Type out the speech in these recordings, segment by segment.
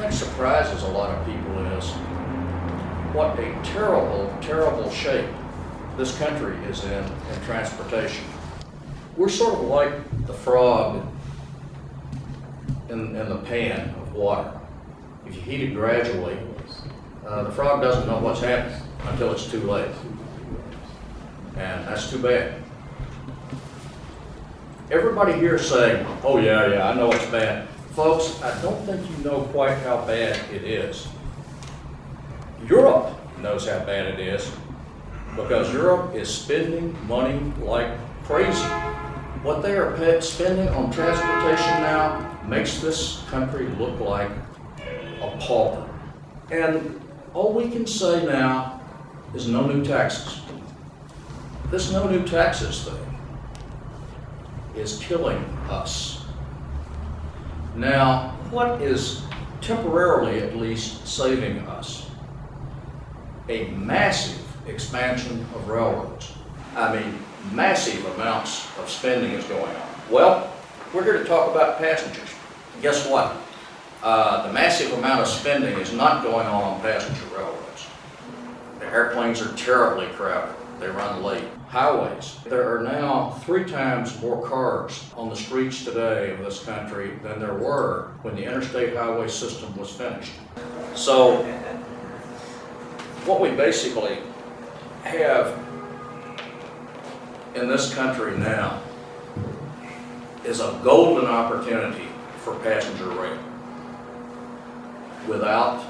think surprises a lot of people is what a terrible, terrible shape this country is in transportation. We're sort of like the frog in the pan of water. If you heat it gradually, the frog doesn't know what's happening until it's too late. And that's too bad. Everybody here is saying, oh yeah, I know it's bad. Folks, I don't think you know quite how bad it is. Europe knows how bad it is because Europe is spending money like crazy. What they are spending on transportation now makes this country look like a pauper. And all we can say now is no new taxes. This no new taxes thing is killing us. Now, what is temporarily at least saving us? A massive expansion of railroads. I mean, massive amounts of spending is going on. Well, we're here to talk about passengers. Guess what? The massive amount of spending is not going on passenger railroads. The airplanes are terribly crowded. They run late. Highways. There are now 3 times more cars on the streets today of this country than there were when the interstate highway system was finished. So, what we basically have in this country now is a golden opportunity for passenger rail without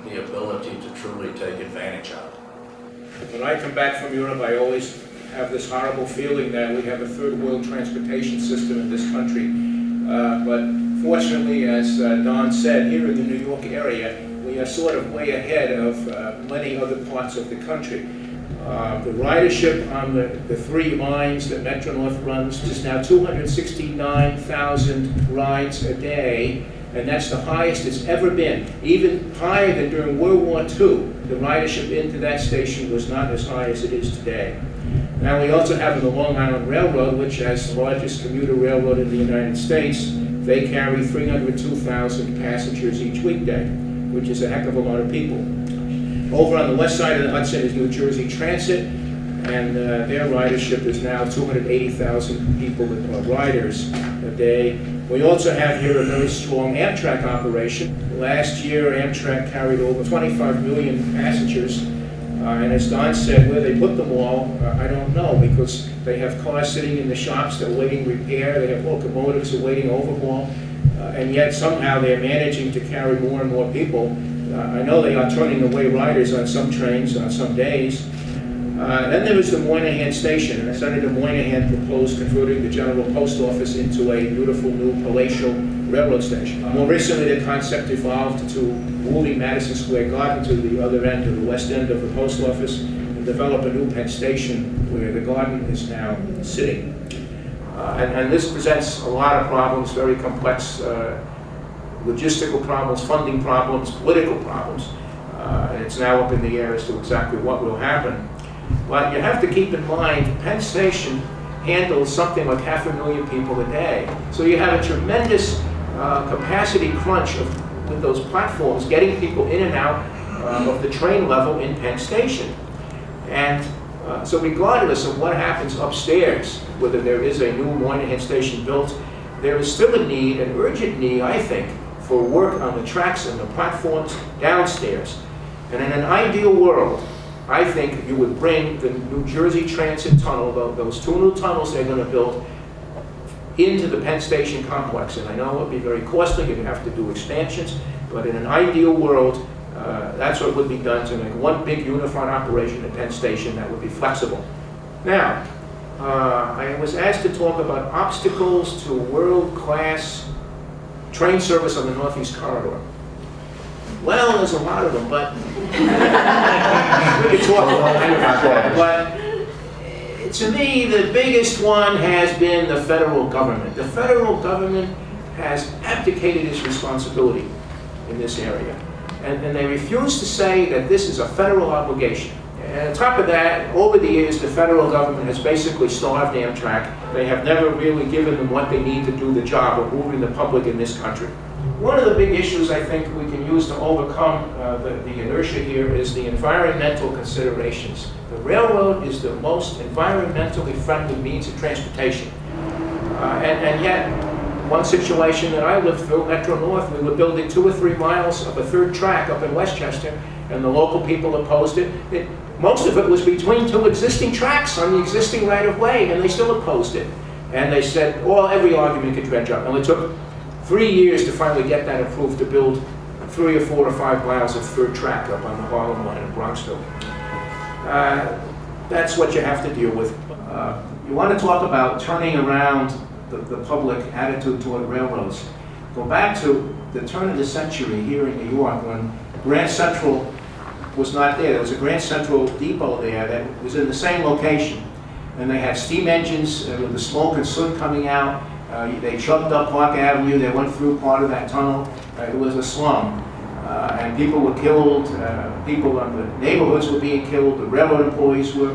the ability to truly take advantage of it. When I come back from Europe, I always have this horrible feeling that we have a third world transportation system in this country. But fortunately, as Don said, here in the New York area, we are sort of way ahead of many other parts of the country. The ridership on the 3 lines that MetroNorth runs is now 269,000 rides a day, and that's the highest it's ever been. Even higher than during World War II, the ridership into that station was not as high as it is today. Now we also have the Long Island Railroad, which as the largest commuter railroad in the United States, they carry 302,000 passengers each weekday, which is a heck of a lot of people. Over on the west side of the Hudson is New Jersey Transit, and their ridership is now 280,000 people, riders a day. We also have here a very strong Amtrak operation. Last year, Amtrak carried over 25 million passengers, and as Don said, where they put them all, I don't know, because they have cars sitting in the shops that are waiting repair, they have locomotives that are waiting overhaul, and yet somehow they're managing to carry more and more people. I know they are turning away riders on some trains on some days. Then there was the Moynihan station, and Senator Moynihan proposed converting the General Post Office into a beautiful new palatial railroad station. More recently, the concept evolved to moving Madison Square Garden to the other end, to the west end of the post office, and develop a new Penn Station where the garden is now sitting. And this presents a lot of problems, very complex logistical problems, funding problems, political problems. And it's now up in the air as to exactly what will happen. But you have to keep in mind, Penn Station handles something like 500,000 people a day. So you have a tremendous capacity crunch with those platforms, getting people in and out of the train level in Penn Station. And so regardless of what happens upstairs, whether there is a new Moynihan station built, there is still a need, an urgent need, I think, for work on the tracks and the platforms downstairs. And in an ideal world, I think you would bring the New Jersey Transit Tunnel, those 2 new tunnels they're going to build, into the Penn Station complex. And I know it would be very costly, you'd have to do expansions, but in an ideal world, that's what would be done to make one big unified operation at Penn Station that would be flexible. Now, I was asked to talk about obstacles to world-class train service on the Northeast Corridor. Well, there's a lot of them, but we could talk about that. But to me, the biggest one has been the federal government. The federal government has abdicated its responsibility in this area. And they refuse to say that this is a federal obligation. And on top of that, over the years, the federal government has basically starved Amtrak. They have never really given them what they need to do the job of moving the public in this country. One of the big issues I think we can use to overcome the inertia here is the environmental considerations. The railroad is the most environmentally friendly means of transportation. And yet, one situation that I lived through, MetroNorth, we were building 2 or 3 miles of a third track up in Westchester, and the local people opposed it. Most of it was between 2 existing tracks on the existing right-of-way, and they still opposed it. And they said, well, every argument could dredge up. And it took 3 years to finally get that approved to build 3 or 4 or 5 miles of third track up on the Harlem line in Bronxville. That's what you have to deal with. You want to talk about turning around the public attitude toward railroads. Go back to the turn of the century here in New York when Grand Central was not there. There was a Grand Central depot there that was in the same location. And they had steam engines with the smoke and soot coming out. They chugged up Park Avenue. They went through part of that tunnel. It was a slum. And people were killed. People in the neighborhoods were being killed. The railroad employees were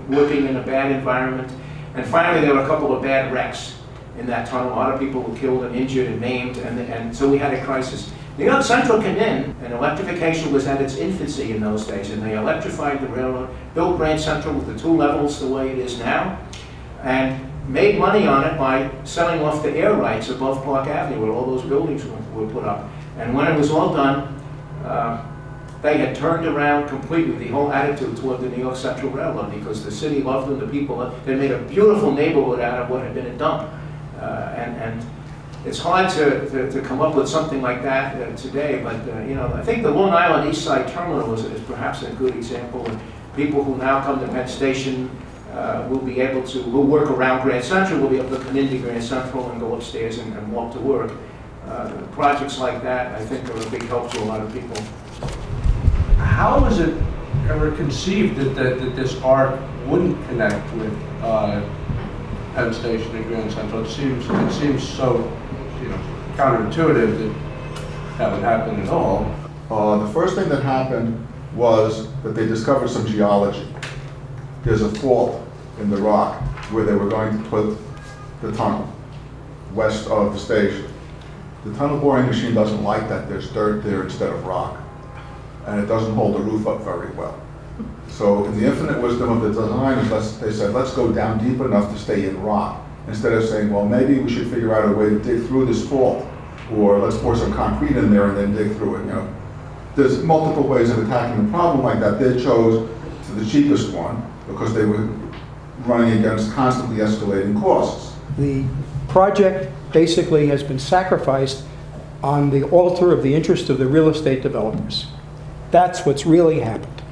working in a bad environment. And finally, there were a couple of bad wrecks in that tunnel. A lot of people were killed and injured and maimed, and so we had a crisis. New York Central came in, and electrification was at its infancy in those days, and they electrified the railroad, built Grand Central with the 2 levels the way it is now, and made money on it by selling off the air rights above Park Avenue where all those buildings were put up. And when it was all done, they had turned around completely the whole attitude toward the New York Central Railroad because the city loved them, the people. They made a beautiful neighborhood out of what had been a dump. And it's hard to come up with something like that today, but you know, I think the Long Island East Side Terminal is perhaps a good example. And people who now come to Penn Station will be able to, who work around Grand Central, will be able to come into Grand Central and go upstairs and walk to work. Projects like that, I think, are a big help to a lot of people. How was it ever conceived that this arc wouldn't connect with Penn Station and Grand Central? It seems so, counterintuitive that would happen at all. The first thing that happened was that they discovered some geology. There's a fault in the rock where they were going to put the tunnel west of the station. The tunnel boring machine doesn't like that. There's dirt there instead of rock, and it doesn't hold the roof up very well. So in the infinite wisdom of the designers, they said, let's go down deep enough to stay in rock, instead of saying, well, maybe we should figure out a way to dig through this fault, or let's pour some concrete in there and then dig through it. There's multiple ways of attacking the problem like that. They chose the cheapest one because they were running against constantly escalating costs. The project basically has been sacrificed on the altar of the interest of the real estate developers. That's what's really happened.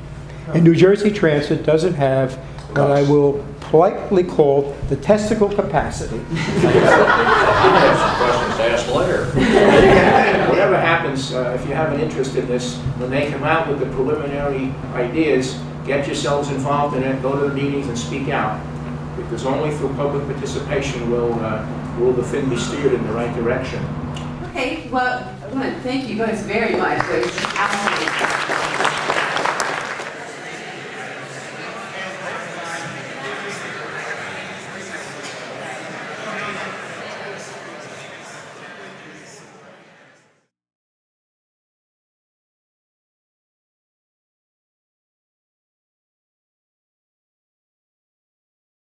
And New Jersey Transit doesn't have what I will politely call the testicle capacity. I have some questions to ask later. Whatever happens, if you have an interest in this, when they come out with the preliminary ideas, get yourselves involved in it, go to the meetings and speak out. Because only through public participation will the thing be steered in the right direction. Okay, well, I want to thank you guys very much. It was absolutely